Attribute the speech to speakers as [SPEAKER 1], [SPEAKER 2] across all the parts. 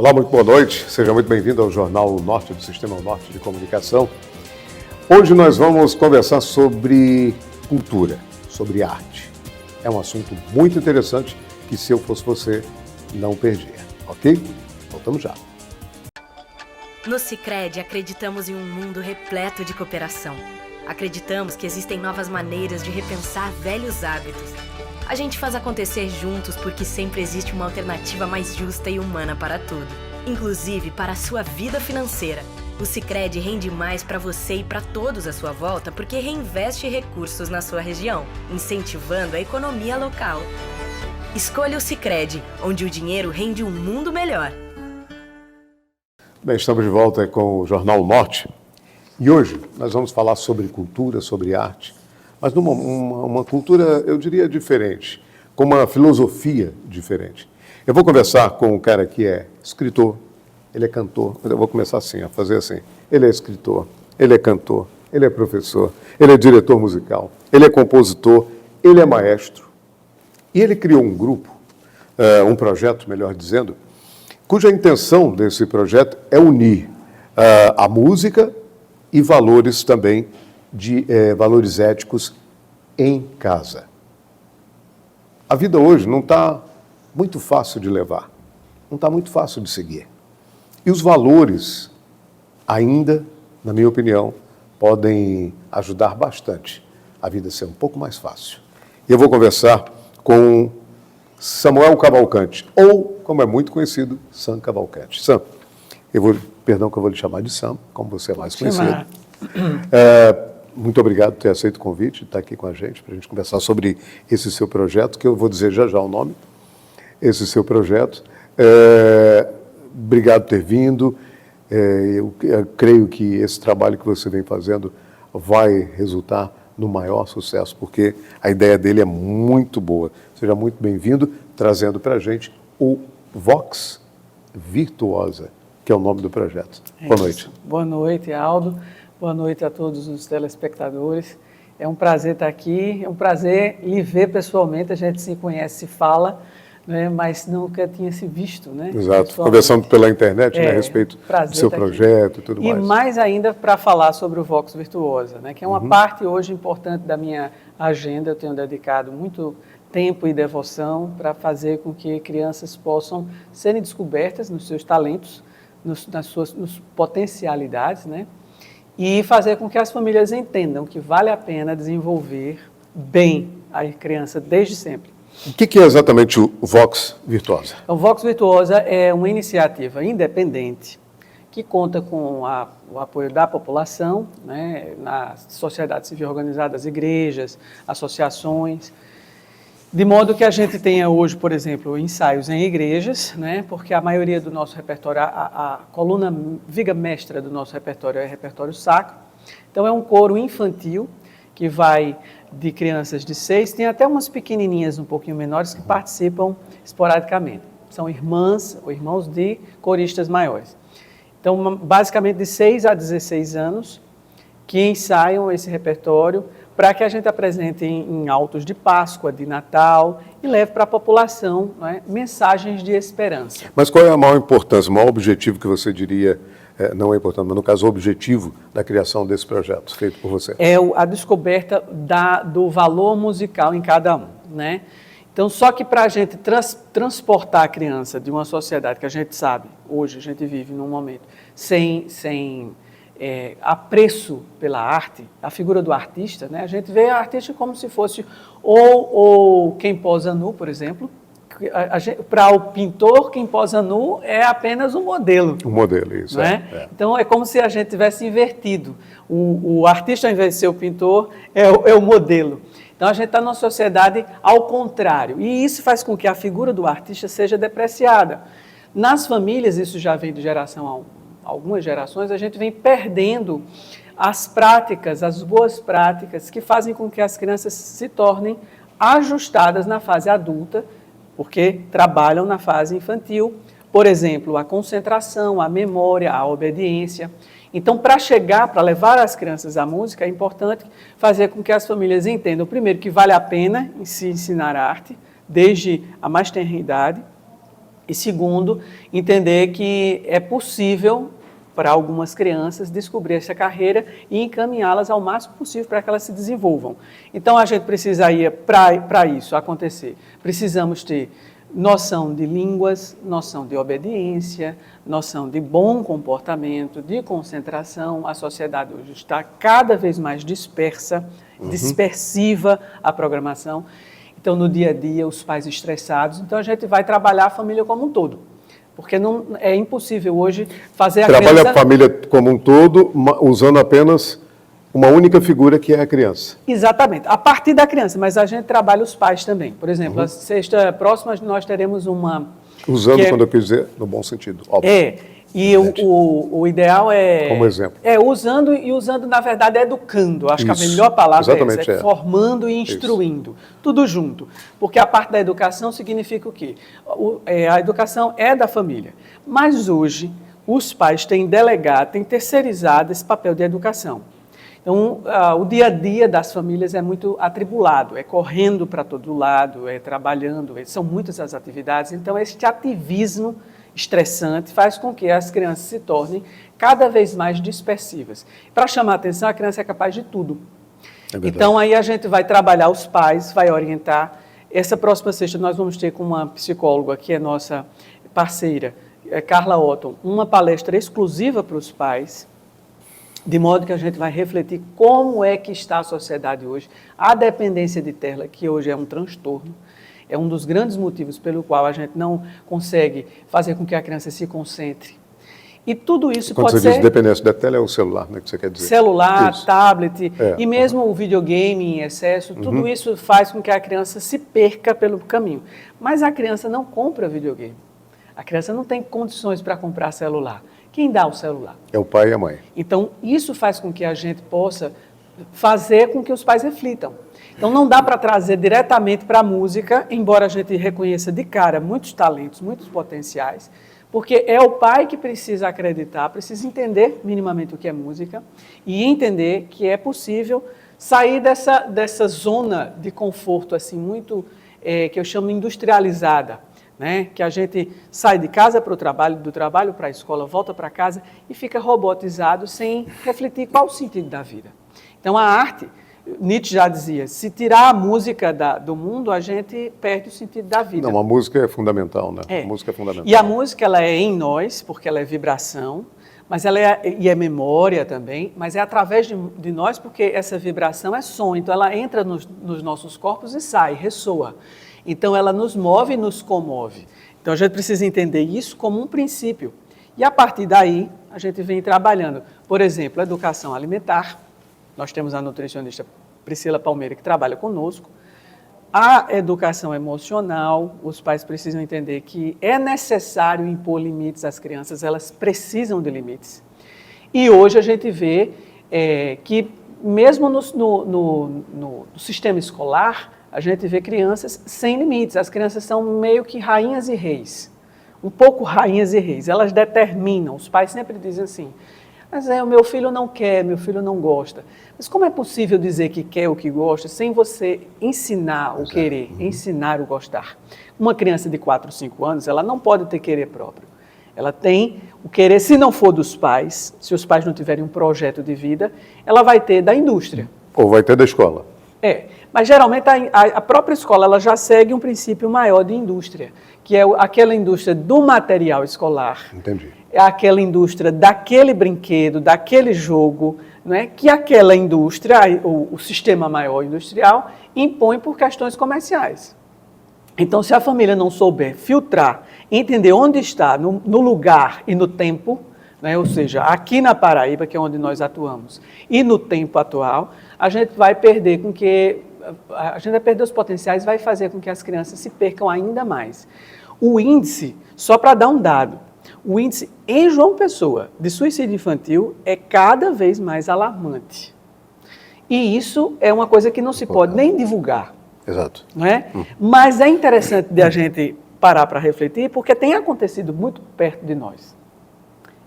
[SPEAKER 1] Olá, muito boa noite. Seja muito bem-vindo ao Jornal Norte do Sistema Norte de Comunicação. Hoje nós vamos conversar sobre cultura, sobre arte. É um assunto muito interessante que, se eu fosse você, não perdia, ok? Voltamos já.
[SPEAKER 2] No Sicredi, acreditamos em um mundo repleto de cooperação. Acreditamos que existem novas maneiras de repensar velhos hábitos. A gente faz acontecer juntos porque sempre existe uma alternativa mais justa e humana para tudo, inclusive para a sua vida financeira. O Sicredi rende mais para você e para todos à sua volta porque reinveste recursos na sua região, incentivando a economia local. Escolha o Sicredi, onde o dinheiro rende um mundo melhor.
[SPEAKER 1] Bem, estamos de volta com o Jornal Norte e hoje nós vamos falar sobre cultura, sobre arte, mas numa cultura, eu diria, diferente, com uma filosofia diferente. Eu vou conversar com um cara que é escritor, ele é cantor, mas eu vou começar assim, a fazer assim. Ele é escritor, ele é cantor, ele é professor, ele é diretor musical, ele é compositor, ele é maestro. E ele criou um grupo, um projeto, melhor dizendo, cuja intenção desse projeto é unir a música e valores também, valores éticos em casa. A vida hoje não está muito fácil de levar, não está muito fácil de seguir. E os valores ainda, na minha opinião, podem ajudar bastante a vida a ser um pouco mais fácil. E eu vou conversar com Samuel Cavalcante, ou, como é muito conhecido, Sam Cavalcante. Sam, perdão que eu vou lhe chamar de Sam, como você é mais conhecido. Muito obrigado por ter aceito o convite, de estar aqui com a gente, para a gente conversar sobre esse seu projeto, que eu vou dizer já já o nome, esse seu projeto. Obrigado por ter vindo. Eu creio que esse trabalho que você vem fazendo vai resultar no maior sucesso, porque a ideia dele é muito boa. Seja muito bem-vindo, trazendo para a gente o Vox Virtuosa, que é o nome do projeto. Boa noite.
[SPEAKER 3] Boa noite, Aldo. Boa noite a todos os telespectadores. É um prazer estar aqui, é um prazer lhe ver pessoalmente. A gente se conhece, se fala, né, mas nunca tinha se visto, né?
[SPEAKER 1] Exato, conversando pela internet, né, a respeito do seu projeto e tudo mais.
[SPEAKER 3] E mais ainda para falar sobre o Vox Virtuosa, né, que é uma parte hoje importante da minha agenda. Eu tenho dedicado muito tempo e devoção para fazer com que crianças possam serem descobertas nos seus talentos, nas suas potencialidades, né? E fazer com que as famílias entendam que vale a pena desenvolver bem a criança desde sempre.
[SPEAKER 1] O que é exatamente o Vox Virtuosa?
[SPEAKER 3] O Vox Virtuosa é uma iniciativa independente que conta com o apoio da população, né, na sociedade civil organizada, as igrejas, associações, de modo que a gente tenha hoje, por exemplo, ensaios em igrejas, né, porque a maioria do nosso repertório, a coluna viga mestra do nosso repertório é repertório sacro. Então é um coro infantil que vai de crianças de 6, tem até umas pequenininhas um pouquinho menores que participam esporadicamente. São irmãs ou irmãos de coristas maiores. Então, basicamente de 6 a 16 anos que ensaiam esse repertório para que a gente apresente em autos de Páscoa, de Natal, e leve para a população, né, mensagens de esperança.
[SPEAKER 1] Mas qual é a maior importância, o maior objetivo que você diria, não é importante, mas no caso o objetivo da criação desse projeto feito por você?
[SPEAKER 3] É a descoberta do valor musical em cada um, né? Então, só que para a gente transportar a criança de uma sociedade que a gente sabe, hoje a gente vive num momento sem apreço pela arte, a figura do artista, né? A gente vê a artista como se fosse ou quem posa nu, por exemplo. Para o pintor, quem posa nu é apenas um modelo.
[SPEAKER 1] Um modelo, isso.
[SPEAKER 3] Né? Então, é como se a gente tivesse invertido. O artista, ao invés de ser o pintor, é o modelo. Então, a gente está numa sociedade ao contrário. E isso faz com que a figura do artista seja depreciada. Nas famílias, isso já vem de geração a algumas gerações, a gente vem perdendo as práticas, as boas práticas, que fazem com que as crianças se tornem ajustadas na fase adulta, porque trabalham na fase infantil. Por exemplo, a concentração, a memória, a obediência. Então, para levar as crianças à música, é importante fazer com que as famílias entendam, primeiro, que vale a pena se ensinar arte, desde a mais tenra idade, E segundo, entender que é possível para algumas crianças descobrir essa carreira e encaminhá-las ao máximo possível para que elas se desenvolvam. Então, a gente precisaria, para isso acontecer, precisamos ter noção de línguas, noção de obediência, noção de bom comportamento, de concentração. A sociedade hoje está cada vez mais dispersiva a programação. Então, no dia a dia, os pais estressados. Então, a gente vai trabalhar a família como um todo. Porque não é impossível hoje fazer a criança...
[SPEAKER 1] Trabalha a família como um todo, usando apenas uma única figura, que é a criança.
[SPEAKER 3] Exatamente, a partir da criança, mas a gente trabalha os pais também. Por exemplo, a sexta próxima nós teremos uma...
[SPEAKER 1] Usando, quando eu quis dizer, no bom sentido, óbvio.
[SPEAKER 3] E o ideal é...
[SPEAKER 1] Como exemplo.
[SPEAKER 3] Usando, na verdade, educando. Acho que a melhor palavra é essa, formando e instruindo. Isso. Tudo junto. Porque a parte da educação significa o quê? A educação é da família. Mas hoje, os pais têm delegado, têm terceirizado esse papel de educação. Então, o dia a dia das famílias é muito atribulado, é correndo para todo lado, é trabalhando, são muitas as atividades. Então, este ativismo estressante faz com que as crianças se tornem cada vez mais dispersivas. Para chamar a atenção, a criança é capaz de tudo. Então, aí a gente vai trabalhar os pais, vai orientar. Essa próxima sexta nós vamos ter com uma psicóloga, que é nossa parceira, Carla Otton, uma palestra exclusiva para os pais, de modo que a gente vai refletir como é que está a sociedade hoje. A dependência de tela, que hoje é um transtorno, é um dos grandes motivos pelo qual a gente não consegue fazer com que a criança se concentre. E tudo isso
[SPEAKER 1] quando
[SPEAKER 3] pode ser...
[SPEAKER 1] Quando você diz dependência da tela, é o celular, né, que você quer dizer?
[SPEAKER 3] Celular,
[SPEAKER 1] isso.
[SPEAKER 3] tablet, e mesmo o videogame em excesso, tudo isso faz com que a criança se perca pelo caminho. Mas a criança não compra videogame. A criança não tem condições para comprar celular. Quem dá o celular?
[SPEAKER 1] É o pai e a mãe.
[SPEAKER 3] Então, isso faz com que a gente possa fazer com que os pais reflitam. Então, não dá para trazer diretamente para a música, embora a gente reconheça de cara muitos talentos, muitos potenciais, porque é o pai que precisa acreditar, precisa entender minimamente o que é música e entender que é possível sair dessa zona de conforto assim muito, que eu chamo industrializada, né? Que a gente sai de casa para o trabalho, do trabalho para a escola, volta para casa e fica robotizado sem refletir qual o sentido da vida. Então, a arte... Nietzsche já dizia, se tirar a música do mundo, a gente perde o sentido da vida.
[SPEAKER 1] Não, a música é fundamental, né? A música é fundamental.
[SPEAKER 3] E a música, ela é em nós, porque ela é vibração, mas ela é memória também, mas é através de nós, porque essa vibração é som, então ela entra nos nossos corpos e sai, ressoa. Então ela nos move e nos comove. Então a gente precisa entender isso como um princípio. E a partir daí, a gente vem trabalhando, por exemplo, a educação alimentar. Nós temos a nutricionista Priscila Palmeira, que trabalha conosco. A educação emocional, os pais precisam entender que é necessário impor limites às crianças, elas precisam de limites. E hoje a gente vê que, mesmo no sistema escolar, a gente vê crianças sem limites. As crianças são meio que rainhas e reis, um pouco rainhas e reis. Elas determinam, os pais sempre dizem assim, mas o meu filho não quer, meu filho não gosta. Mas como é possível dizer que quer ou que gosta sem você ensinar o querer, ensinar o gostar? Uma criança de 4, 5 anos, ela não pode ter querer próprio. Ela tem o querer, se não for dos pais, se os pais não tiverem um projeto de vida, ela vai ter da indústria.
[SPEAKER 1] Ou vai ter da escola.
[SPEAKER 3] Mas geralmente a própria escola ela já segue um princípio maior de indústria, que é aquela indústria do material escolar.
[SPEAKER 1] Entendi.
[SPEAKER 3] É aquela indústria daquele brinquedo, daquele jogo, né, que aquela indústria, o sistema maior industrial, impõe por questões comerciais. Então, se a família não souber filtrar, entender onde está, no lugar e no tempo, né, ou seja, aqui na Paraíba, que é onde nós atuamos, e no tempo atual, a gente vai perder os potenciais, vai fazer com que as crianças se percam ainda mais. O índice, só para dar um dado, o índice em João Pessoa de suicídio infantil é cada vez mais alarmante. E isso é uma coisa que não se pode nem divulgar.
[SPEAKER 1] Exato.
[SPEAKER 3] Não é? Mas é interessante de a gente parar para refletir, porque tem acontecido muito perto de nós.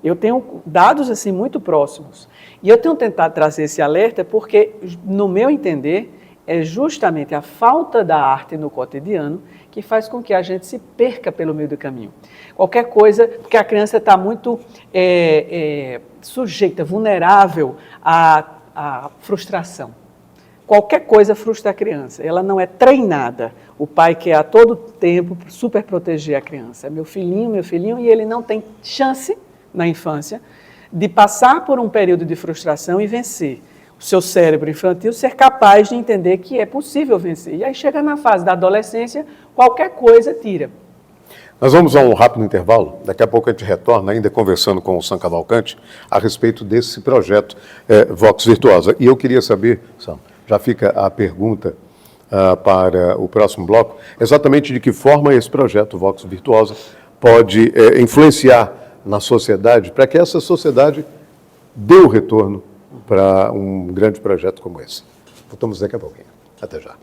[SPEAKER 3] Eu tenho dados assim muito próximos. E eu tenho tentado trazer esse alerta porque, no meu entender, é justamente a falta da arte no cotidiano que faz com que a gente se perca pelo meio do caminho. Qualquer coisa, porque a criança está muito sujeita, vulnerável à frustração. Qualquer coisa frustra a criança, ela não é treinada. O pai quer a todo tempo super proteger a criança. É meu filhinho, e ele não tem chance na infância de passar por um período de frustração e vencer. O seu cérebro infantil ser capaz de entender que é possível vencer. E aí chega na fase da adolescência, qualquer coisa tira.
[SPEAKER 1] Nós vamos a um rápido intervalo. Daqui a pouco a gente retorna, ainda conversando com o Sam Cavalcante, a respeito desse projeto Vox Virtuosa. E eu queria saber, Sam, já fica a pergunta para o próximo bloco, exatamente de que forma esse projeto Vox Virtuosa pode influenciar na sociedade, para que essa sociedade dê o retorno para um grande projeto como esse. Voltamos daqui a pouquinho. Até já.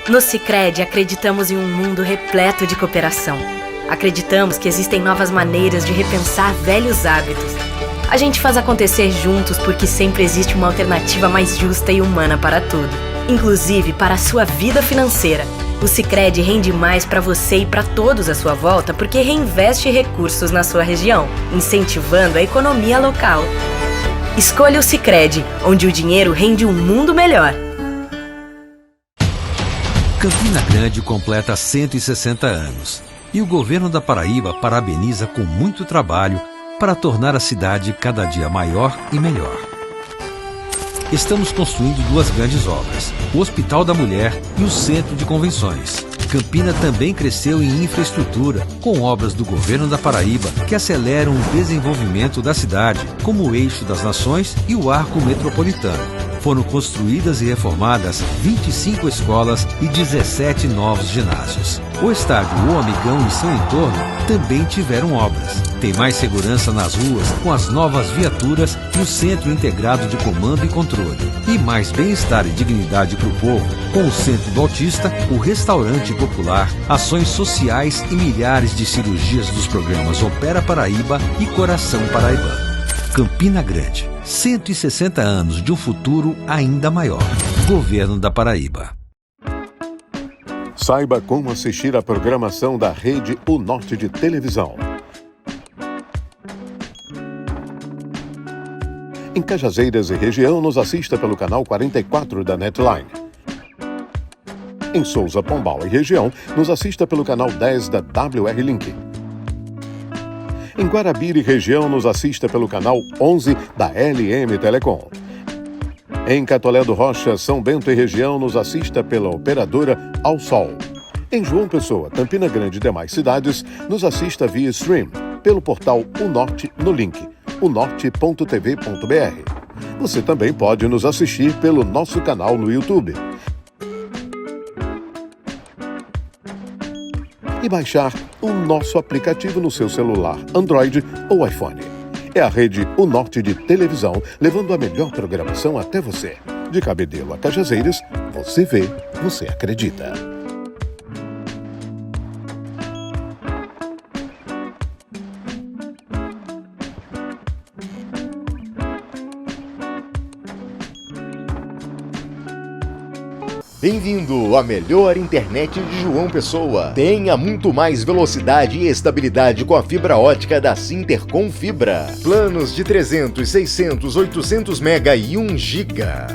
[SPEAKER 2] No Sicredi, acreditamos em um mundo repleto de cooperação. Acreditamos que existem novas maneiras de repensar velhos hábitos. A gente faz acontecer juntos porque sempre existe uma alternativa mais justa e humana para tudo, inclusive para a sua vida financeira. O Sicredi rende mais para você e para todos à sua volta porque reinveste recursos na sua região, incentivando a economia local. Escolha o Sicredi, onde o dinheiro rende um mundo melhor.
[SPEAKER 4] Campina Grande completa 160 anos e o governo da Paraíba parabeniza com muito trabalho para tornar a cidade cada dia maior e melhor. Estamos construindo 2 grandes obras, o Hospital da Mulher e o Centro de Convenções. Campina também cresceu em infraestrutura, com obras do governo da Paraíba que aceleram o desenvolvimento da cidade, como o Eixo das Nações e o Arco Metropolitano. Foram construídas e reformadas 25 escolas e 17 novos ginásios. O estádio O Amigão e seu entorno também tiveram obras. Tem mais segurança nas ruas com as novas viaturas e o Centro Integrado de Comando e Controle. E mais bem-estar e dignidade para o povo com o Centro do Autista, o Restaurante Popular, ações sociais e milhares de cirurgias dos programas Opera Paraíba e Coração Paraibano. Campina Grande, 160 anos de um futuro ainda maior. Governo da Paraíba.
[SPEAKER 1] Saiba como assistir a programação da Rede O Norte de televisão. Em Cajazeiras e região, nos assista pelo canal 44 da Netline. Em Souza, Pombal e região, nos assista pelo canal 10 da WR Link. Em Guarabira e região, nos assista pelo canal 11 da LM Telecom. Em Catolé do Rocha, São Bento e região, nos assista pela operadora Ao Sol. Em João Pessoa, Campina Grande e demais cidades, nos assista via stream, pelo portal O Norte no link unorte.tv.br. Você também pode nos assistir pelo nosso canal no YouTube. E baixar o nosso aplicativo no seu celular, Android ou iPhone. É a Rede O Norte de televisão, levando a melhor programação até você. De Cabedelo a Cajazeiras, você vê, você acredita.
[SPEAKER 5] Bem-vindo à melhor internet de João Pessoa. Tenha muito mais velocidade e estabilidade com a fibra ótica da Sintercom Fibra. Planos de 300, 600, 800 mega e 1 giga.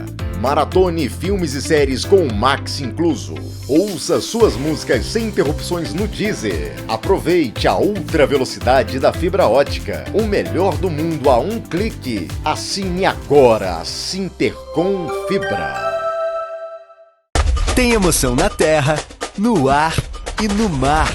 [SPEAKER 5] Maratone filmes e séries com o Max incluso. Ouça suas músicas sem interrupções no Deezer. Aproveite a ultra velocidade da fibra ótica. O melhor do mundo a um clique. Assine agora a Sintercom Fibra.
[SPEAKER 6] Tem emoção na terra, no ar e no mar.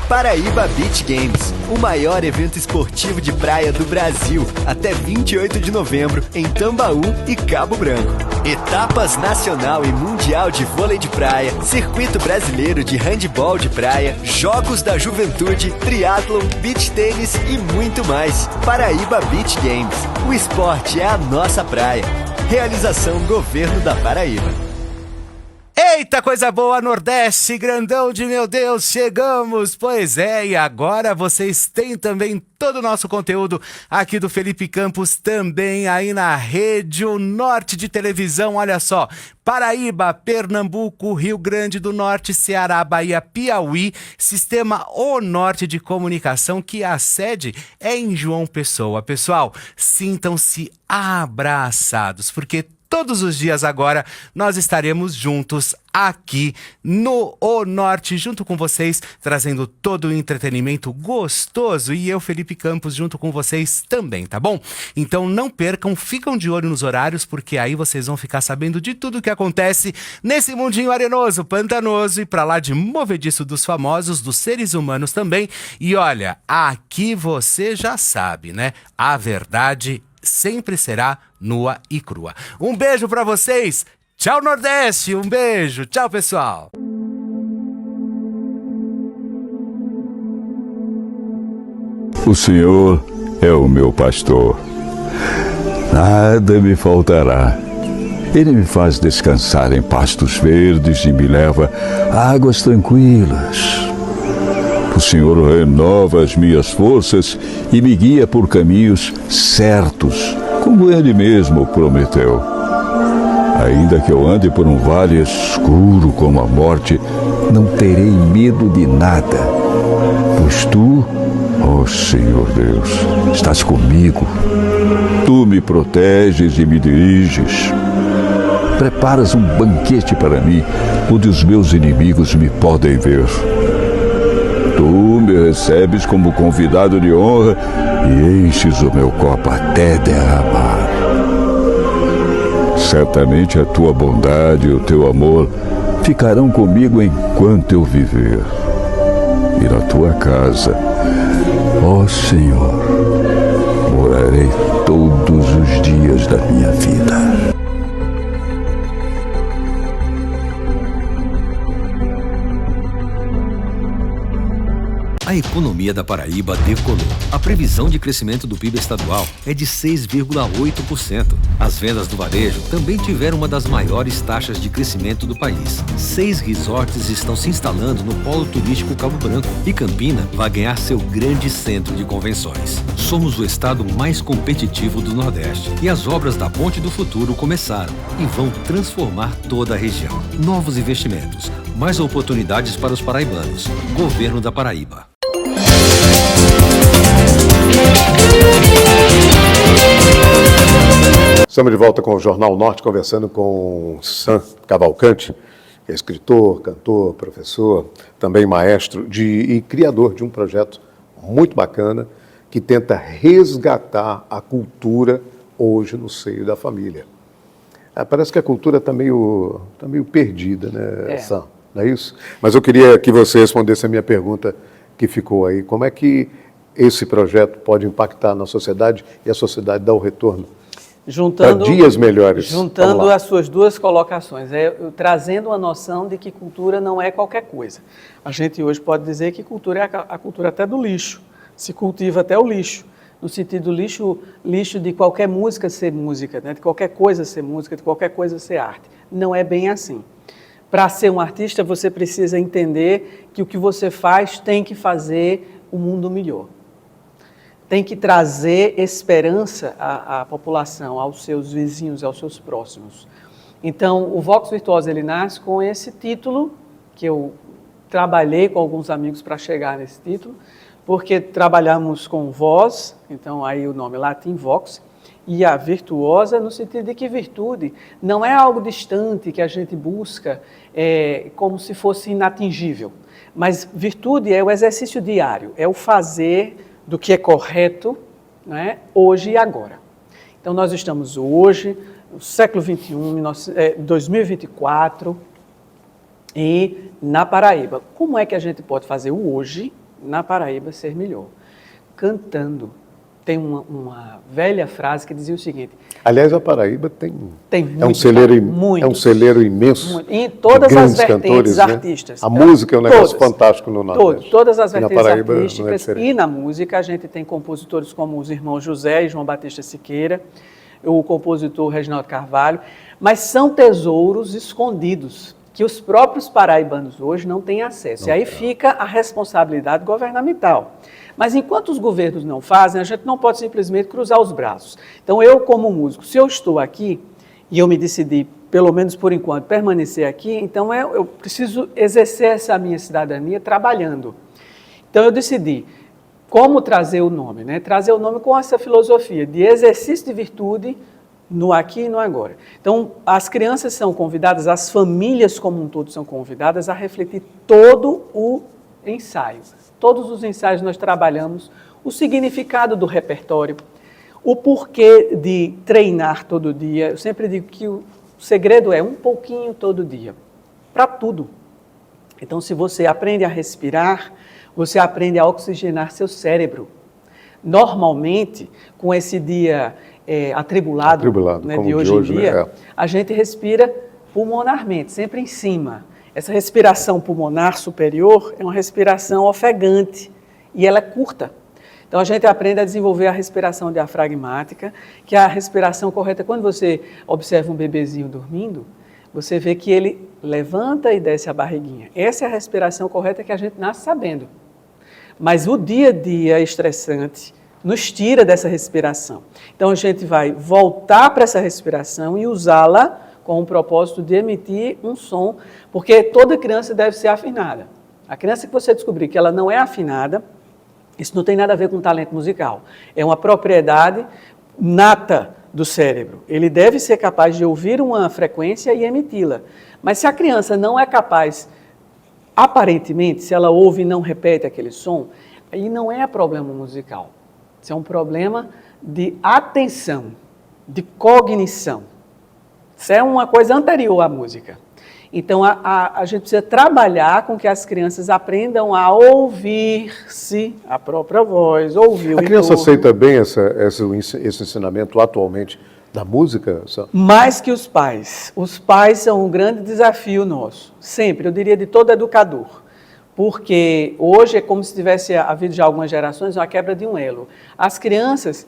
[SPEAKER 6] Paraíba Beach Games, o maior evento esportivo de praia do Brasil, até 28 de novembro em Tambaú e Cabo Branco. Etapas nacional e mundial de vôlei de praia, circuito brasileiro de handebol de praia, jogos da juventude, triatlon, beach tênis e muito mais. Paraíba Beach Games, o esporte é a nossa praia. Realização Governo da Paraíba.
[SPEAKER 7] Eita, coisa boa, Nordeste, grandão de meu Deus, chegamos! Pois é, e agora vocês têm também todo o nosso conteúdo aqui do Felipe Campos, também aí na Rede O Norte de televisão, olha só, Paraíba, Pernambuco, Rio Grande do Norte, Ceará, Bahia, Piauí, Sistema O Norte de Comunicação, que a sede é em João Pessoa. Pessoal, sintam-se abraçados, porque todos os dias agora nós estaremos juntos aqui no O Norte, junto com vocês, trazendo todo o entretenimento gostoso e eu, Felipe Campos, junto com vocês também, tá bom? Então não percam, ficam de olho nos horários, porque aí vocês vão ficar sabendo de tudo o que acontece nesse mundinho arenoso, pantanoso e pra lá de movediço dos famosos, dos seres humanos também. E olha, aqui você já sabe, né? A verdade sempre será nua e crua. Um beijo pra vocês. Tchau, Nordeste. Um beijo. Tchau, pessoal.
[SPEAKER 8] O Senhor é o meu pastor. Nada me faltará. Ele me faz descansar em pastos verdes e me leva a águas tranquilas. O Senhor renova as minhas forças e me guia por caminhos certos, como Ele mesmo prometeu. Ainda que eu ande por um vale escuro como a morte, não terei medo de nada, pois Tu, ó Senhor Deus, estás comigo. Tu me proteges e me diriges. Preparas um banquete para mim, onde os meus inimigos me podem ver. Tu me recebes como convidado de honra e enches o meu copo até derramar. Certamente a Tua bondade e o Teu amor ficarão comigo enquanto eu viver. E na Tua casa, ó Senhor, morarei todos os dias da minha vida.
[SPEAKER 4] A economia da Paraíba decolou. A previsão de crescimento do PIB estadual é de 6,8%. As vendas do varejo também tiveram uma das maiores taxas de crescimento do país. 6 resorts estão se instalando no polo turístico Cabo Branco e Campina vai ganhar seu grande centro de convenções. Somos o estado mais competitivo do Nordeste e as obras da Ponte do Futuro começaram e vão transformar toda a região. Novos investimentos, mais oportunidades para os paraibanos. Governo da Paraíba.
[SPEAKER 1] Estamos de volta com o Jornal Norte, conversando com Sam Cavalcante, que é escritor, cantor, professor, também maestro e criador de um projeto muito bacana que tenta resgatar a cultura hoje no seio da família. Parece que a cultura está meio perdida, né, Sam? Não é isso? Mas eu queria que você respondesse a minha pergunta que ficou aí. Como é que esse projeto pode impactar na sociedade e a sociedade dar o retorno para dias melhores?
[SPEAKER 3] Juntando as suas duas colocações, trazendo uma noção de que cultura não é qualquer coisa. A gente hoje pode dizer que cultura é a cultura até do lixo, se cultiva até o lixo, no sentido lixo de qualquer música ser música, né? De qualquer coisa ser música, de qualquer coisa ser arte. Não é bem assim. Para ser um artista, você precisa entender que o que você faz tem que fazer o mundo melhor. Tem que trazer esperança à população, aos seus vizinhos, aos seus próximos. Então, o Vox Virtuosa, ele nasce com esse título, que eu trabalhei com alguns amigos para chegar nesse título, porque trabalhamos com voz, então aí o nome latim, Vox, e a virtuosa no sentido de que virtude não é algo distante que a gente busca como se fosse inatingível, mas virtude é o exercício diário, é o fazer do que é correto, né, hoje e agora. Então nós estamos hoje, no século XXI, 2024, e na Paraíba. Como é que a gente pode fazer o hoje na Paraíba ser melhor? Cantando. Tem uma velha frase que dizia o seguinte...
[SPEAKER 1] Aliás, a Paraíba tem
[SPEAKER 3] muito,
[SPEAKER 1] é um celeiro imenso.
[SPEAKER 3] Muito. Em todas as vertentes
[SPEAKER 1] cantores,
[SPEAKER 3] artísticas.
[SPEAKER 1] Né? A música é um negócio fantástico no Nordeste.
[SPEAKER 3] Todas as vertentes
[SPEAKER 1] Paraíba
[SPEAKER 3] artísticas e na música a gente tem compositores como os irmãos José e João Batista Siqueira, o compositor Reginaldo Carvalho, mas são tesouros escondidos. que os próprios paraibanos hoje não têm acesso. E aí fica a responsabilidade governamental. Mas enquanto os governos não fazem, a gente não pode simplesmente cruzar os braços. Então eu, como músico, se eu estou aqui e eu me decidi, pelo menos por enquanto, permanecer aqui, então eu preciso exercer essa minha cidadania trabalhando. Então eu decidi como trazer o nome, né? Trazer o nome com essa filosofia de exercício de virtude no aqui e no agora. Então, as crianças são convidadas, as famílias como um todo são convidadas a refletir todo o ensaio. Todos os ensaios nós trabalhamos o significado do repertório, o porquê de treinar todo dia. Eu sempre digo que o segredo é um pouquinho todo dia, para tudo. Então, se você aprende a respirar, você aprende a oxigenar seu cérebro. Normalmente, com esse dia atribulado né, de hoje em dia, né? A gente respira pulmonarmente, sempre em cima. Essa respiração pulmonar superior é uma respiração ofegante e ela é curta. Então a gente aprende a desenvolver a respiração diafragmática, que é a respiração correta. Quando você observa um bebezinho dormindo, você vê que ele levanta e desce a barriguinha. Essa é a respiração correta que a gente nasce sabendo. Mas o dia a dia estressante nos tira dessa respiração. Então a gente vai voltar para essa respiração e usá-la com o propósito de emitir um som, porque toda criança deve ser afinada. A criança que você descobrir que ela não é afinada, isso não tem nada a ver com talento musical. É uma propriedade nata do cérebro. Ele deve ser capaz de ouvir uma frequência e emiti-la. Mas se a criança não é capaz, aparentemente, se ela ouve e não repete aquele som, aí não é problema musical. Isso é um problema de atenção, de cognição. Isso é uma coisa anterior à música. Então, a gente precisa trabalhar com que as crianças aprendam a ouvir-se, a própria voz, ouvir o entorno.
[SPEAKER 1] A criança aceita bem esse ensinamento atualmente da música?
[SPEAKER 3] Mais que os pais. Os pais são um grande desafio nosso, sempre, eu diria de todo educador. Porque hoje é como se tivesse havido já algumas gerações uma quebra de um elo. As crianças,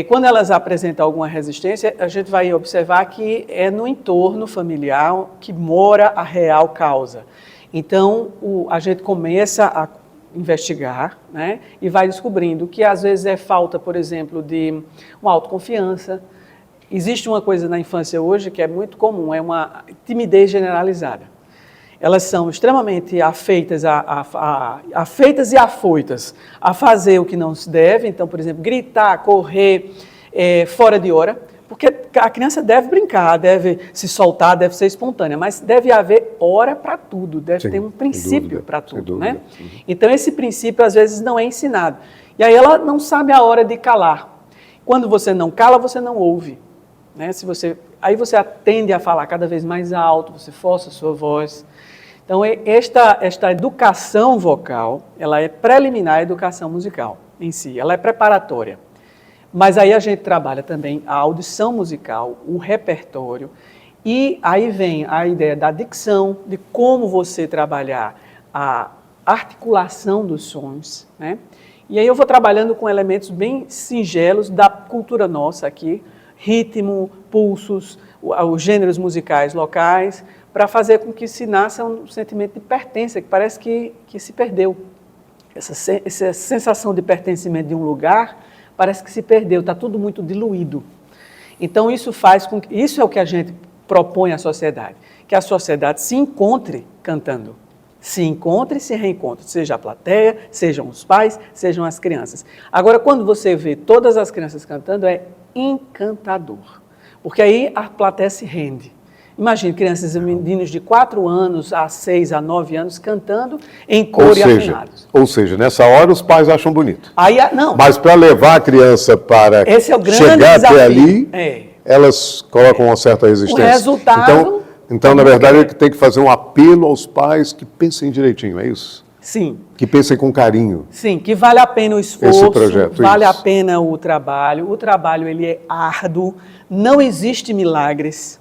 [SPEAKER 3] quando elas apresentam alguma resistência, a gente vai observar que é no entorno familiar que mora a real causa. Então, a gente começa a investigar, né, e vai descobrindo que às vezes é falta, por exemplo, de uma autoconfiança. Existe uma coisa na infância hoje que é muito comum, é uma timidez generalizada. Elas são extremamente afeitas e afoitas a fazer o que não se deve. Então, por exemplo, gritar, correr fora de hora, porque a criança deve brincar, deve se soltar, deve ser espontânea, mas deve haver hora para tudo, deve ter um princípio para tudo, né? Então, esse princípio, às vezes, não é ensinado. E aí ela não sabe a hora de calar. Quando você não cala, você não ouve. Né? Aí você tende a falar cada vez mais alto, você força a sua voz. Então, esta educação vocal, ela é preliminar à educação musical em si, ela é preparatória. Mas aí a gente trabalha também a audição musical, o repertório, e aí vem a ideia da dicção, de como você trabalhar a articulação dos sons, né? E aí eu vou trabalhando com elementos bem singelos da cultura nossa aqui, ritmo, pulsos, os gêneros musicais locais, para fazer com que se nasça um sentimento de pertença, que parece que se perdeu. Essa sensação de pertencimento de um lugar parece que se perdeu, está tudo muito diluído. Então isso faz com que, isso é o que a gente propõe à sociedade, que a sociedade se encontre cantando, se encontre e se reencontre, seja a plateia, sejam os pais, sejam as crianças. Agora, quando você vê todas as crianças cantando, é encantador, porque aí a plateia se rende. Imagine crianças e meninos de 4 anos a 6 a 9 anos cantando em coro e afinados.
[SPEAKER 1] Ou seja, nessa hora os pais acham bonito.
[SPEAKER 3] Aí, não.
[SPEAKER 1] Mas para levar a criança para chegar até ali, elas colocam uma certa resistência.
[SPEAKER 3] O resultado...
[SPEAKER 1] Então, na verdade, tem que fazer um apelo aos pais que pensem direitinho, é isso?
[SPEAKER 3] Sim.
[SPEAKER 1] Que pensem com carinho.
[SPEAKER 3] Sim, que vale a pena o esforço,
[SPEAKER 1] esse projeto,
[SPEAKER 3] vale a pena o trabalho. O trabalho, ele é árduo, não existe milagres.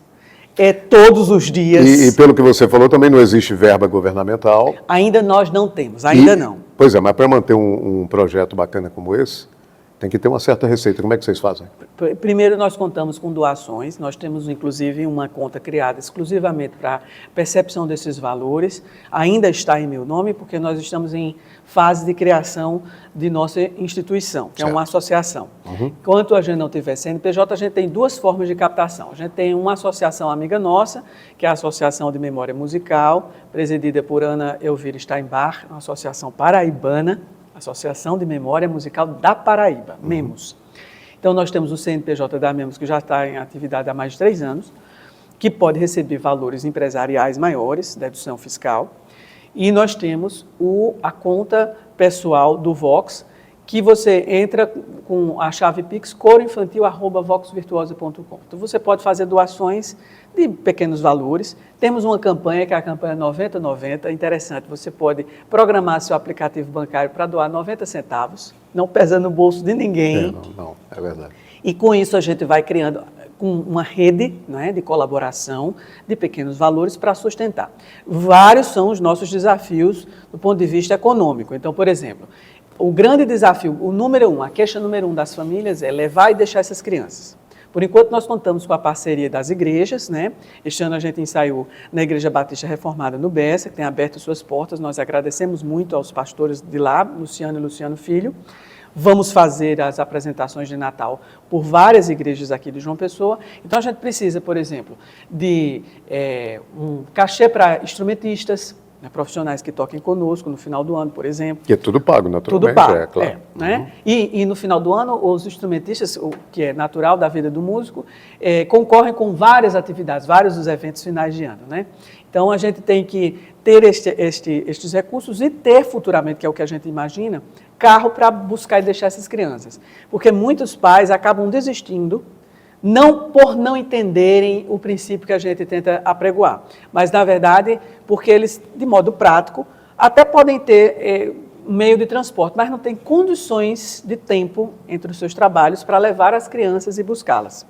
[SPEAKER 3] É todos os dias.
[SPEAKER 1] E pelo que você falou, também não existe verba governamental.
[SPEAKER 3] Ainda nós não temos, ainda não.
[SPEAKER 1] Pois é, mas para manter um projeto bacana como esse, Tem que ter uma certa receita. Como é que vocês fazem?
[SPEAKER 3] Primeiro, nós contamos com doações. Nós temos, inclusive, uma conta criada exclusivamente para percepção desses valores. Ainda está em meu nome, porque nós estamos em fase de criação de nossa instituição, que é uma associação. Enquanto a gente não tiver CNPJ, a gente tem duas formas de captação. A gente tem uma associação amiga nossa, que é a Associação de Memória Musical, presidida por Ana Elvira Steinbach, uma associação paraibana, Associação de Memória Musical da Paraíba, MEMOS. Então, nós temos o CNPJ da MEMOS, que já está em atividade há mais de 3 anos, que pode receber valores empresariais maiores, dedução fiscal. E nós temos a conta pessoal do Vox, que você entra com a chave Pix coroinfantil@voxvirtuosa.com. Então, você pode fazer doações de pequenos valores. Temos uma campanha, que é a campanha 9090, interessante. Você pode programar seu aplicativo bancário para doar 90 centavos, não pesa no bolso de ninguém.
[SPEAKER 1] Não, é verdade.
[SPEAKER 3] E com isso a gente vai criando uma rede, né, de colaboração de pequenos valores para sustentar. Vários são os nossos desafios do ponto de vista econômico. Então, por exemplo, o grande desafio, a queixa número 1 das famílias é levar e deixar essas crianças. Por enquanto, nós contamos com a parceria das igrejas, né? Este ano a gente ensaiou na Igreja Batista Reformada no Bessa, que tem aberto suas portas. Nós agradecemos muito aos pastores de lá, Luciano e Luciano Filho. Vamos fazer as apresentações de Natal por várias igrejas aqui de João Pessoa. Então, a gente precisa, por exemplo, de um cachê para instrumentistas, né, profissionais que toquem conosco no final do ano, por exemplo.
[SPEAKER 1] Que é tudo pago, naturalmente.
[SPEAKER 3] Tudo pago,
[SPEAKER 1] é claro.
[SPEAKER 3] Né? E no final do ano, os instrumentistas, o que é natural da vida do músico, concorrem com várias atividades, vários dos eventos finais de ano. Né? Então, a gente tem que ter estes recursos e ter futuramente, que é o que a gente imagina, carro para buscar e deixar essas crianças. Porque muitos pais acabam desistindo, não por não entenderem o princípio que a gente tenta apregoar, mas, na verdade, porque eles, de modo prático, até podem ter meio de transporte, mas não têm condições de tempo entre os seus trabalhos para levar as crianças e buscá-las.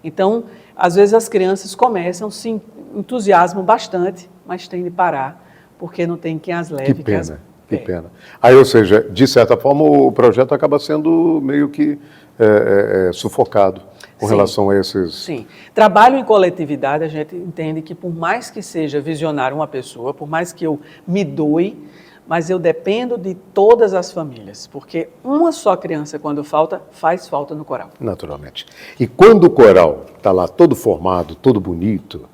[SPEAKER 3] Então, às vezes as crianças começam, se entusiasmam bastante, mas têm de parar, porque não tem quem as leve.
[SPEAKER 1] Que pena, que pena. Aí, ou seja, de certa forma, o projeto acaba sendo meio que sufocado com relação a esses...
[SPEAKER 3] Sim. Trabalho em coletividade, a gente entende que por mais que seja visionário uma pessoa, por mais que eu me doe, mas eu dependo de todas as famílias, porque uma só criança, quando falta, faz falta no coral.
[SPEAKER 1] Naturalmente. E quando o coral está lá todo formado, todo bonito,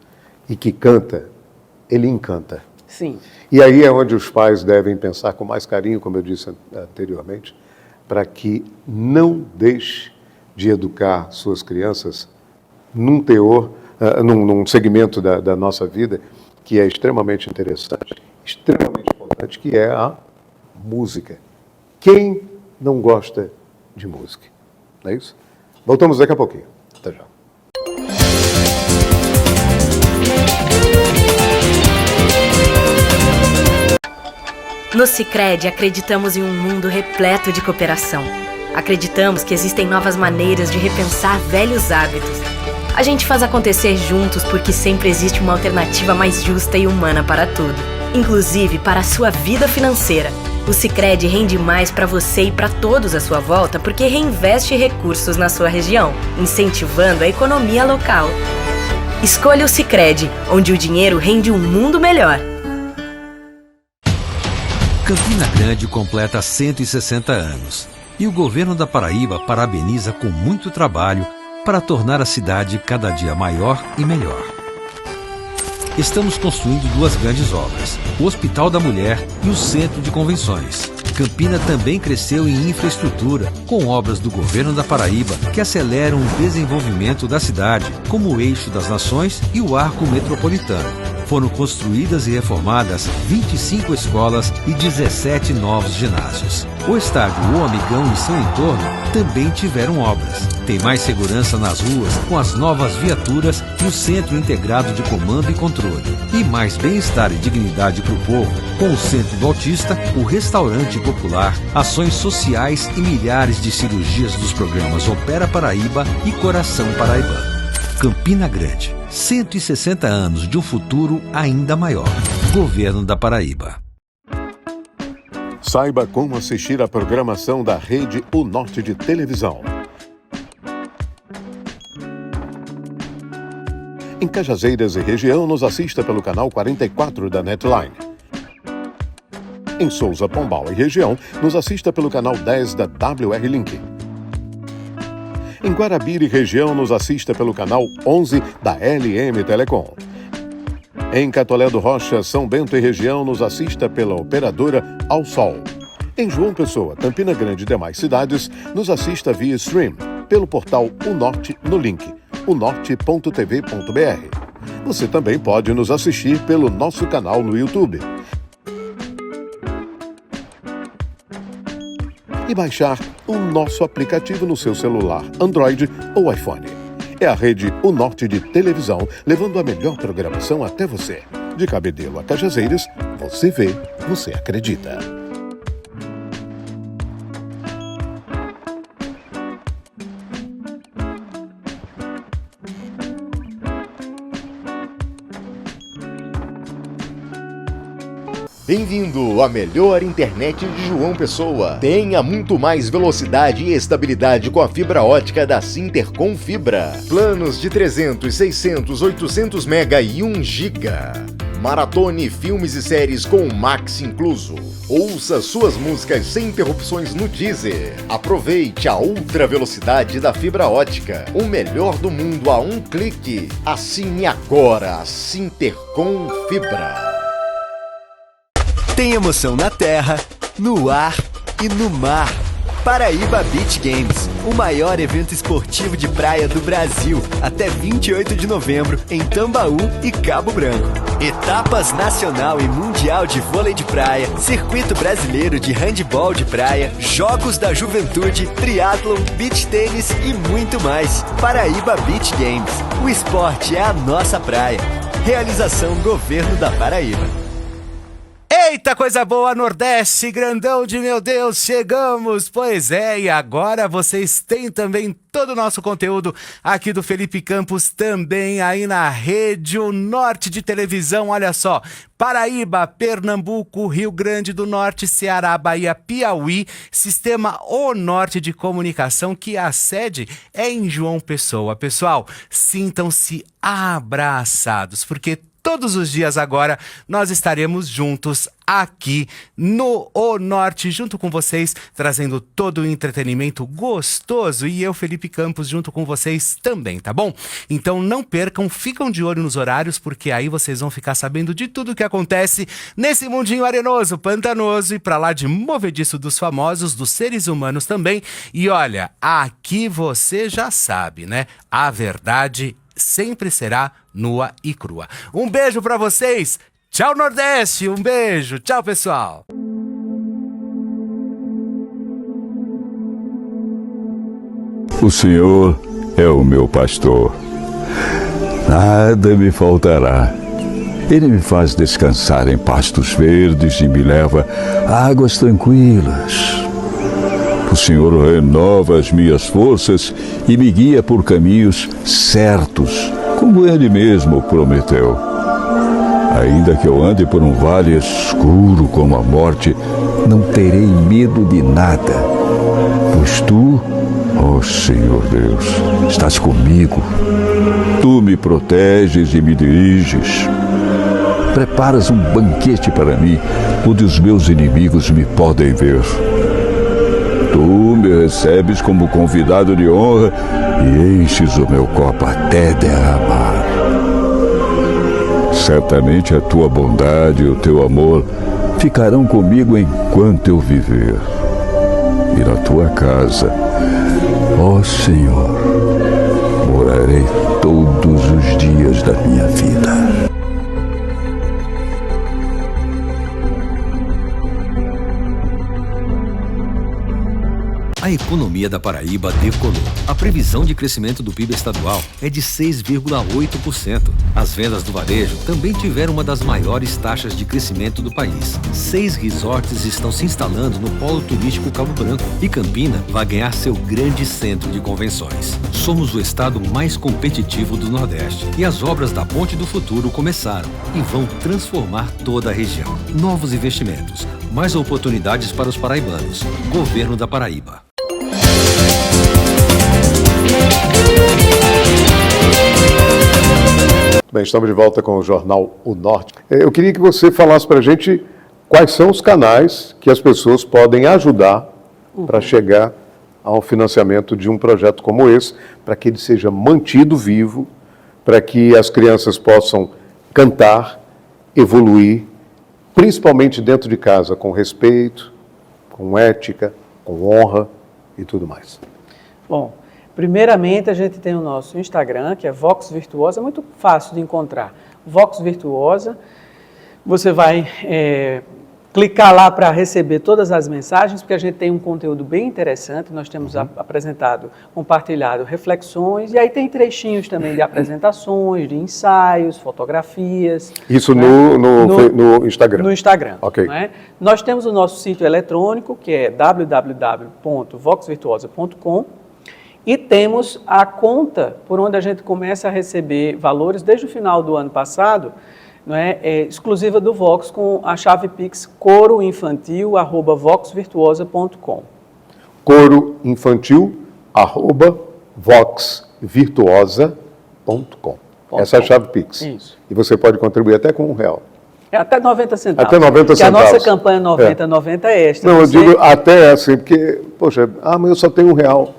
[SPEAKER 1] e que canta, ele encanta.
[SPEAKER 3] Sim.
[SPEAKER 1] E aí é onde os pais devem pensar com mais carinho, como eu disse anteriormente, para que não deixe de educar suas crianças num teor, num segmento da nossa vida que é extremamente interessante, extremamente importante, que é a música. Quem não gosta de música? Não é isso? Voltamos daqui a pouquinho. Até já.
[SPEAKER 2] No Sicredi, acreditamos em um mundo repleto de cooperação. Acreditamos que existem novas maneiras de repensar velhos hábitos. A gente faz acontecer juntos porque sempre existe uma alternativa mais justa e humana para tudo, inclusive para a sua vida financeira. O Sicredi rende mais para você e para todos à sua volta porque reinveste recursos na sua região, incentivando a economia local. Escolha o Sicredi, onde o dinheiro rende um mundo melhor.
[SPEAKER 4] Campina Grande completa 160 anos e o governo da Paraíba parabeniza com muito trabalho para tornar a cidade cada dia maior e melhor. Estamos construindo 2 grandes obras, o Hospital da Mulher e o Centro de Convenções. Campina também cresceu em infraestrutura, com obras do governo da Paraíba que aceleram o desenvolvimento da cidade, como o Eixo das Nações e o Arco Metropolitano. Foram construídas e reformadas 25 escolas e 17 novos ginásios. O estádio O Amigão e seu entorno também tiveram obras. Tem mais segurança nas ruas com as novas viaturas e o Centro Integrado de Comando e Controle. E mais bem-estar e dignidade para o povo com o Centro do Autista, o Restaurante Popular, ações sociais e milhares de cirurgias dos programas Opera Paraíba e Coração Paraibano. Campina Grande, 160 anos de um futuro ainda maior. Governo da Paraíba.
[SPEAKER 1] Saiba como assistir à programação da rede O Norte de televisão. Em Cajazeiras e região, nos assista pelo canal 44 da Netline. Em Souza, Pombal e região, nos assista pelo canal 10 da WR Link. Em Guarabira e região, nos assista pelo canal 11 da LM Telecom. Em Catolé do Rocha, São Bento e região, nos assista pela operadora Ao Sol. Em João Pessoa, Campina Grande e demais cidades, nos assista via stream pelo portal O Norte no link onorte.tv.br. Você também pode nos assistir pelo nosso canal no YouTube. E baixar o nosso aplicativo no seu celular Android ou iPhone. É a rede O Norte de televisão, levando a melhor programação até você. De Cabedelo a Cajazeiras, você vê, você acredita.
[SPEAKER 5] Bem-vindo à melhor internet de João Pessoa. Tenha muito mais velocidade e estabilidade com a fibra ótica da Sintercom Fibra. Planos de 300, 600, 800 mega e 1 giga. Maratone filmes e séries com o Max incluso. Ouça suas músicas sem interrupções no Deezer. Aproveite a ultra velocidade da fibra ótica. O melhor do mundo a um clique. Assine agora a Sintercom Fibra.
[SPEAKER 6] Tem emoção na terra, no ar e no mar. Paraíba Beach Games, o maior evento esportivo de praia do Brasil, até 28 de novembro, em Tambaú e Cabo Branco. Etapas nacional e mundial de vôlei de praia, circuito brasileiro de handebol de praia, jogos da juventude, triatlon, beach tênis e muito mais. Paraíba Beach Games, o esporte é a nossa praia. Realização Governo da Paraíba.
[SPEAKER 7] Eita, coisa boa, Nordeste, grandão de meu Deus, chegamos! Pois é, e agora vocês têm também todo o nosso conteúdo aqui do Felipe Campos, também aí na rede O Norte de televisão, olha só, Paraíba, Pernambuco, Rio Grande do Norte, Ceará, Bahia, Piauí, Sistema O Norte de Comunicação, que a sede é em João Pessoa. Pessoal, sintam-se abraçados, porque todos os dias agora nós estaremos juntos aqui no O Norte, junto com vocês, trazendo todo o entretenimento gostoso, e eu, Felipe Campos, junto com vocês também, tá bom? Então não percam, ficam de olho nos horários, porque aí vocês vão ficar sabendo de tudo o que acontece nesse mundinho arenoso, pantanoso e pra lá de movediço dos famosos, dos seres humanos também. E olha, aqui você já sabe, né? A verdade sempre será nua e crua. Um beijo pra vocês. Tchau, Nordeste. Um beijo. Tchau, pessoal.
[SPEAKER 8] O Senhor é o meu pastor. Nada me faltará. Ele me faz descansar em pastos verdes e me leva a águas tranquilas. O Senhor renova as minhas forças e me guia por caminhos certos, como Ele mesmo prometeu. Ainda que eu ande por um vale escuro como a morte, não terei medo de nada, pois Tu, ó Senhor Deus, estás comigo. Tu me proteges e me diriges. Preparas um banquete para mim, onde os meus inimigos me podem ver. Tu me recebes como convidado de honra e enches o meu copo até derramar. Certamente a tua bondade e o teu amor ficarão comigo enquanto eu viver. E na tua casa, ó Senhor, morarei todos os dias da minha vida.
[SPEAKER 4] A economia da Paraíba decolou. A previsão de crescimento do PIB estadual é de 6,8%. As vendas do varejo também tiveram uma das maiores taxas de crescimento do país. 6 resorts estão se instalando no polo turístico Cabo Branco e Campina vai ganhar seu grande centro de convenções. Somos o estado mais competitivo do Nordeste e as obras da Ponte do Futuro começaram e vão transformar toda a região. Novos investimentos, Mais oportunidades para os paraibanos. Governo da Paraíba.
[SPEAKER 1] Bem, estamos de volta com o Jornal O Norte. Eu queria que você falasse para a gente quais são os canais que as pessoas podem ajudar para chegar ao financiamento de um projeto como esse, para que ele seja mantido vivo, para que as crianças possam cantar, evoluir, principalmente dentro de casa, com respeito, com ética, com honra e tudo mais.
[SPEAKER 3] Bom, primeiramente a gente tem o nosso Instagram, que é Vox Virtuosa, é muito fácil de encontrar. Vox Virtuosa, você vai clicar lá para receber todas as mensagens, porque a gente tem um conteúdo bem interessante, nós temos apresentado, compartilhado reflexões, e aí tem trechinhos também de apresentações, de ensaios, fotografias.
[SPEAKER 1] Isso, né? no Instagram?
[SPEAKER 3] No Instagram.
[SPEAKER 1] Ok.
[SPEAKER 3] Né? Nós temos o nosso sítio eletrônico, que é www.voxvirtuosa.com, e temos a conta por onde a gente começa a receber valores desde o final do ano passado, não é, exclusiva do Vox, com a chave Pix coroinfantil@voxvirtuosa.com.
[SPEAKER 1] coroinfantil@voxvirtuosa.com. Essa é a chave Pix.
[SPEAKER 3] Isso.
[SPEAKER 1] E você pode contribuir até com R$1.
[SPEAKER 3] Até 90 centavos.
[SPEAKER 1] Até 90 centavos.
[SPEAKER 3] Que a nossa campanha 90-90 é extra.
[SPEAKER 1] Não, eu digo até assim, porque, poxa, mas eu só tenho R$1.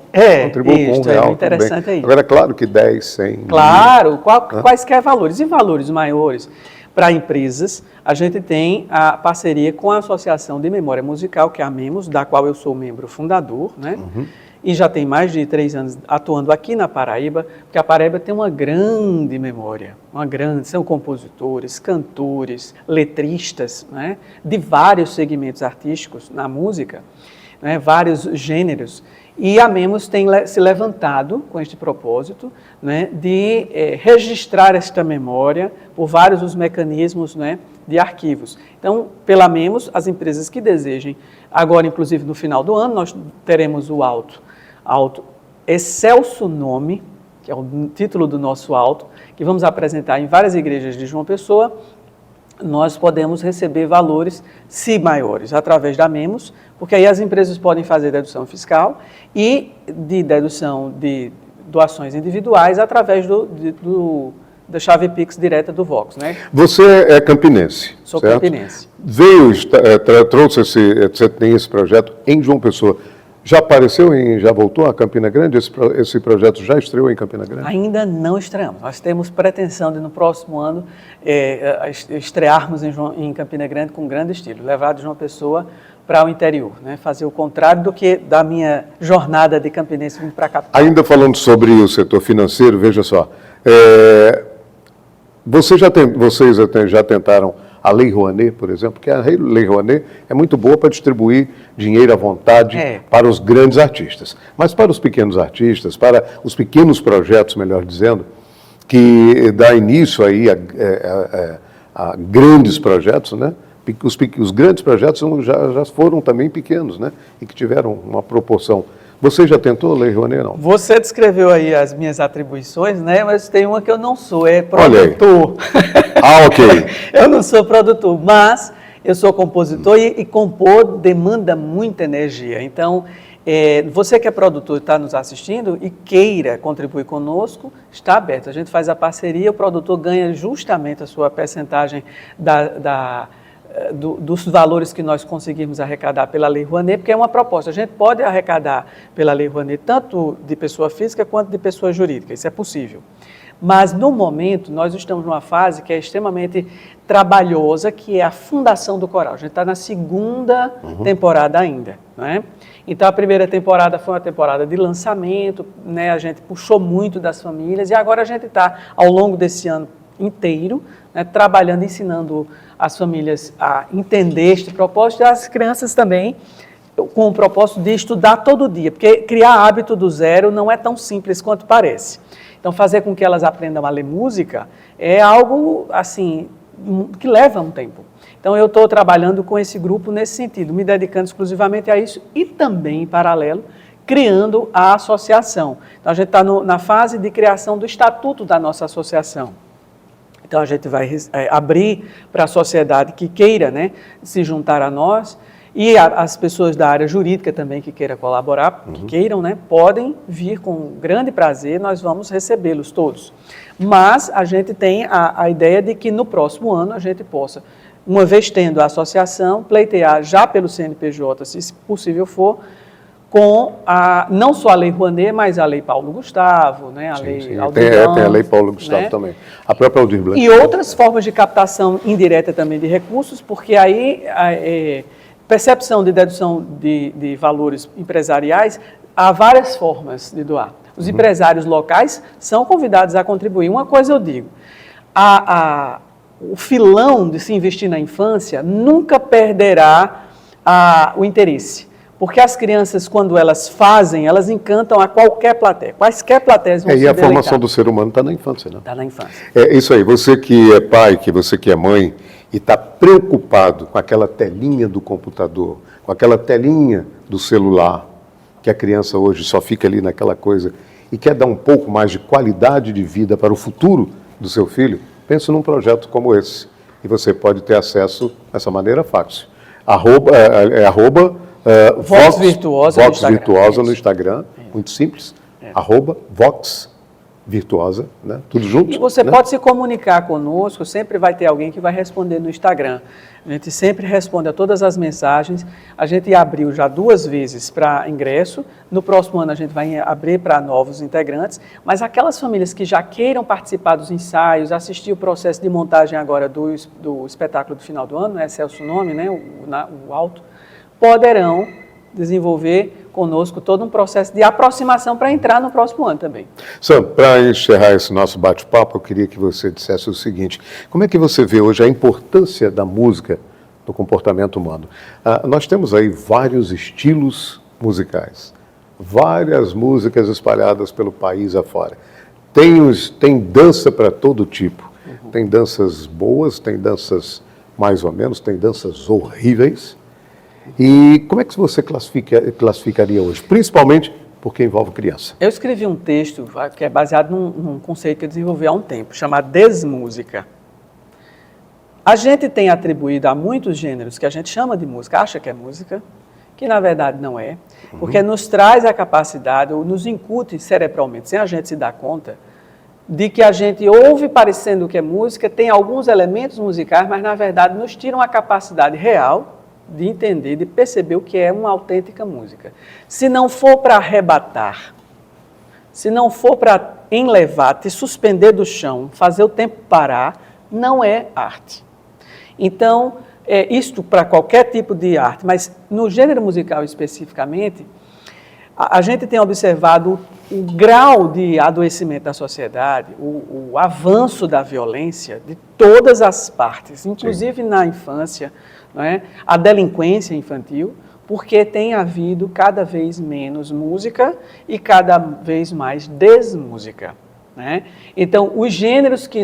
[SPEAKER 1] Contribuo com R$1.
[SPEAKER 3] É interessante aí.
[SPEAKER 1] Agora, é claro que 10, 100...
[SPEAKER 3] Claro, quaisquer valores. E valores maiores para empresas, a gente tem a parceria com a Associação de Memória Musical, que é a MEMOS, da qual eu sou membro fundador, né? E já tem mais de 3 anos atuando aqui na Paraíba, porque a Paraíba tem uma grande memória, são compositores, cantores, letristas, né, de vários segmentos artísticos na música, né, vários gêneros, e a MEMOS tem se levantado com este propósito, né, de registrar esta memória por vários os mecanismos, né, de arquivos. Então, pela MEMOS, as empresas que desejem, agora inclusive no final do ano, nós teremos o auto Excelso Nome, que é o título do nosso auto, que vamos apresentar em várias igrejas de João Pessoa. Nós podemos receber valores, se maiores, através da MEMOS, porque aí as empresas podem fazer dedução fiscal e de dedução de doações individuais através da chave Pix direta do Vox, né?
[SPEAKER 1] Você é campinense,
[SPEAKER 3] Sou
[SPEAKER 1] certo?
[SPEAKER 3] campinense.
[SPEAKER 1] Trouxe você tem esse projeto em João Pessoa. Já apareceu já voltou a Campina Grande? Esse projeto já estreou em Campina Grande?
[SPEAKER 3] Ainda não estreamos. Nós temos pretensão de, no próximo ano, estrearmos em Campina Grande com grande estilo, levar de João Pessoa para o interior, né? Fazer o contrário do que da minha jornada de campinense para cá.
[SPEAKER 1] Ainda falando sobre o setor financeiro, veja só, vocês já tentaram a Lei Rouanet, por exemplo, porque a Lei Rouanet é muito boa para distribuir dinheiro à vontade para os grandes artistas. Mas para os pequenos artistas, para os pequenos projetos, melhor dizendo, que dá início aí a grandes projetos, né? Os grandes projetos já foram também pequenos, né? E que tiveram uma proporção. Você já tentou a Lei Rouanet, não?
[SPEAKER 3] Você descreveu aí as minhas atribuições, né? Mas tem uma que eu não sou, é produtor.
[SPEAKER 1] Ok.
[SPEAKER 3] Eu não sou produtor, mas eu sou compositor e compor demanda muita energia. Então, você que é produtor e está nos assistindo e queira contribuir conosco, está aberto. A gente faz a parceria, o produtor ganha justamente a sua percentagem dos valores que nós conseguirmos arrecadar pela Lei Rouanet, porque é uma proposta. A gente pode arrecadar pela Lei Rouanet tanto de pessoa física quanto de pessoa jurídica, isso é possível. Mas, no momento, nós estamos numa fase que é extremamente trabalhosa, que é a fundação do coral. A gente está na segunda temporada ainda, não é? Então, a primeira temporada foi uma temporada de lançamento, né? A gente puxou muito das famílias e agora a gente está, ao longo desse ano inteiro, né, trabalhando, ensinando as famílias a entender este propósito e as crianças também com o propósito de estudar todo dia, porque criar hábito do zero não é tão simples quanto parece. Então, fazer com que elas aprendam a ler música é algo, assim, que leva um tempo. Então, eu estou trabalhando com esse grupo nesse sentido, me dedicando exclusivamente a isso e também, em paralelo, criando a associação. Então, a gente está na fase de criação do estatuto da nossa associação. Então, a gente vai abrir para a sociedade que queira, né, se juntar a nós, e as pessoas da área jurídica também que queiram colaborar, que queiram, né, podem vir com grande prazer, nós vamos recebê-los todos. Mas a gente tem a ideia de que no próximo ano a gente possa, uma vez tendo a associação, pleitear já pelo CNPJ, se possível for, com não só a Lei Rouanet, mas a Lei Paulo Gustavo, né, a Lei Aldir Blanc,
[SPEAKER 1] tem a Lei Paulo Gustavo, né, também, a própria Aldir Blanc.
[SPEAKER 3] E outras formas de captação indireta também de recursos, porque aí percepção de dedução de valores empresariais, há várias formas de doar. Os empresários locais são convidados a contribuir. Uma coisa eu digo, o filão de se investir na infância nunca perderá o interesse. Porque as crianças, quando elas fazem, elas encantam a qualquer plateia. Quaisquer plateias vão se
[SPEAKER 1] E a
[SPEAKER 3] deleitar.
[SPEAKER 1] formação do ser humano está na infância, né?
[SPEAKER 3] Está na infância.
[SPEAKER 1] É isso aí. Você que é pai, você que é mãe e está preocupado com aquela telinha do computador, com aquela telinha do celular, que a criança hoje só fica ali naquela coisa e quer dar um pouco mais de qualidade de vida para o futuro do seu filho, pense num projeto como esse. E você pode ter acesso dessa maneira fácil.
[SPEAKER 3] Vox Virtuosa
[SPEAKER 1] no Instagram, muito simples, Vox Virtuosa, né? Tudo junto.
[SPEAKER 3] E você
[SPEAKER 1] né?
[SPEAKER 3] pode se comunicar conosco, sempre vai ter alguém que vai responder no Instagram. A gente sempre responde a todas as mensagens. A gente abriu já 2 vezes para ingresso, no próximo ano a gente vai abrir para novos integrantes, mas aquelas famílias que já queiram participar dos ensaios, assistir o processo de montagem agora do espetáculo do final do ano, né? Celso Nome, né? o Alto, poderão desenvolver conosco todo um processo de aproximação para entrar no próximo ano também.
[SPEAKER 1] Sam, para encerrar esse nosso bate-papo, eu queria que você dissesse o seguinte: como é que você vê hoje a importância da música no comportamento humano? Nós temos aí vários estilos musicais, várias músicas espalhadas pelo país afora. Tem dança para todo tipo. Tem danças boas, tem danças mais ou menos, tem danças horríveis. E como é que você classificaria hoje, principalmente porque envolve criança?
[SPEAKER 3] Eu escrevi um texto que é baseado num conceito que eu desenvolvi há um tempo, chamado desmúsica. A gente tem atribuído a muitos gêneros que a gente chama de música, acha que é música, que na verdade não é, porque nos traz a capacidade, ou nos incute cerebralmente, sem a gente se dar conta, de que a gente ouve parecendo que é música, tem alguns elementos musicais, mas na verdade nos tiram a capacidade real de entender, de perceber o que é uma autêntica música. Se não for para arrebatar, se não for para enlevar, te suspender do chão, fazer o tempo parar, não é arte. Então, isto para qualquer tipo de arte, mas no gênero musical especificamente, a gente tem observado o grau de adoecimento da sociedade, o avanço da violência de todas as partes, inclusive na infância, não é? A delinquência infantil, porque tem havido cada vez menos música e cada vez mais desmúsica. Né? Então, os gêneros que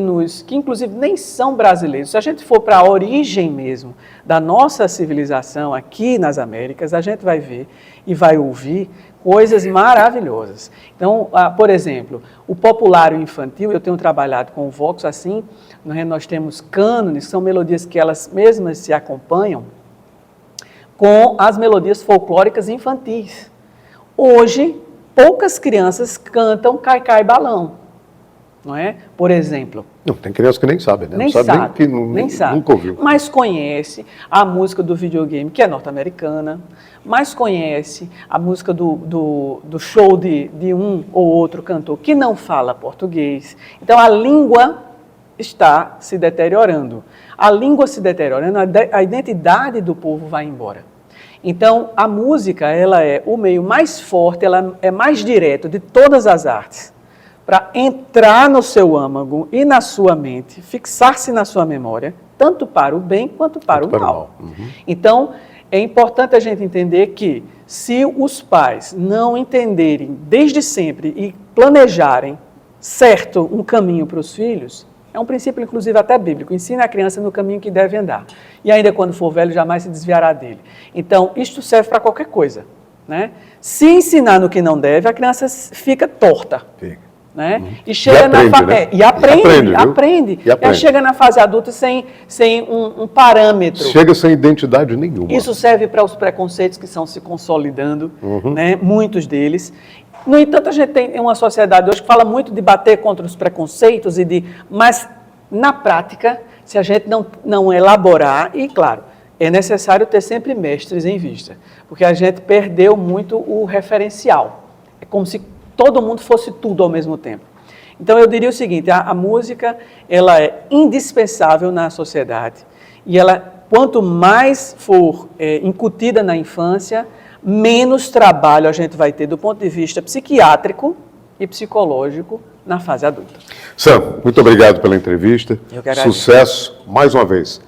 [SPEAKER 3] inclusive nem são brasileiros, se a gente for para a origem mesmo da nossa civilização aqui nas Américas, a gente vai ver e vai ouvir coisas maravilhosas. Então, por exemplo, o populário infantil, eu tenho trabalhado com o Vox assim, nós temos cânones, que são melodias que elas mesmas se acompanham com as melodias folclóricas infantis. Hoje, poucas crianças cantam Cai-Cai Balão, não é? Por exemplo.
[SPEAKER 1] Não, tem criança que nem sabe, né?
[SPEAKER 3] Nem
[SPEAKER 1] não
[SPEAKER 3] sabe,
[SPEAKER 1] que
[SPEAKER 3] nem sabe.
[SPEAKER 1] Nunca ouviu.
[SPEAKER 3] Mas conhece a música do videogame, que é norte-americana, mas conhece a música do show de um ou outro cantor que não fala português. Então, a língua está se deteriorando. A língua se deteriorando, a identidade do povo vai embora. Então, a música, ela é o meio mais forte, ela é mais direto de todas as artes, para entrar no seu âmago e na sua mente, fixar-se na sua memória, tanto para o bem quanto para o mal. Então, é importante a gente entender que, se os pais não entenderem desde sempre e planejarem certo um caminho para os filhos, é um princípio, inclusive, até bíblico. Ensina a criança no caminho que deve andar. E ainda quando for velho, jamais se desviará dele. Então, isto serve para qualquer coisa. Né? Se ensinar no que não deve, a criança fica torta. né? E chega aprende. E aí chega na fase adulta sem um parâmetro.
[SPEAKER 1] Chega sem identidade nenhuma.
[SPEAKER 3] Isso serve para os preconceitos que estão se consolidando, né? Muitos deles. No entanto, a gente tem uma sociedade hoje que fala muito de bater contra os preconceitos, mas na prática, se a gente não elaborar, e claro, é necessário ter sempre mestres em vista, porque a gente perdeu muito o referencial. É como se todo mundo fosse tudo ao mesmo tempo. Então, eu diria o seguinte, a música, ela é indispensável na sociedade, e ela, quanto mais for incutida na infância, menos trabalho a gente vai ter do ponto de vista psiquiátrico e psicológico na fase adulta.
[SPEAKER 1] Sam, muito obrigado pela entrevista.
[SPEAKER 3] Eu que agradeço.
[SPEAKER 1] Sucesso, mais uma vez.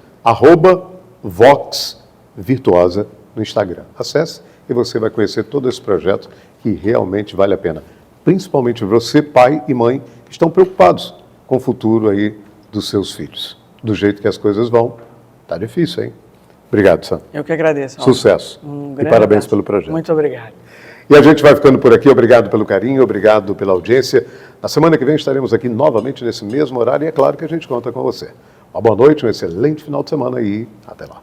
[SPEAKER 1] @Vox Virtuosa no Instagram. Acesse e você vai conhecer todo esse projeto que realmente vale a pena. Principalmente você, pai e mãe, que estão preocupados com o futuro aí dos seus filhos. Do jeito que as coisas vão, tá difícil, hein? Obrigado, Sam.
[SPEAKER 3] Eu que agradeço.
[SPEAKER 1] Sucesso. E parabéns pelo projeto.
[SPEAKER 3] Muito obrigado.
[SPEAKER 1] E a gente vai ficando por aqui. Obrigado pelo carinho, obrigado pela audiência. Na semana que vem estaremos aqui novamente nesse mesmo horário e é claro que a gente conta com você. Uma boa noite, um excelente final de semana e até lá.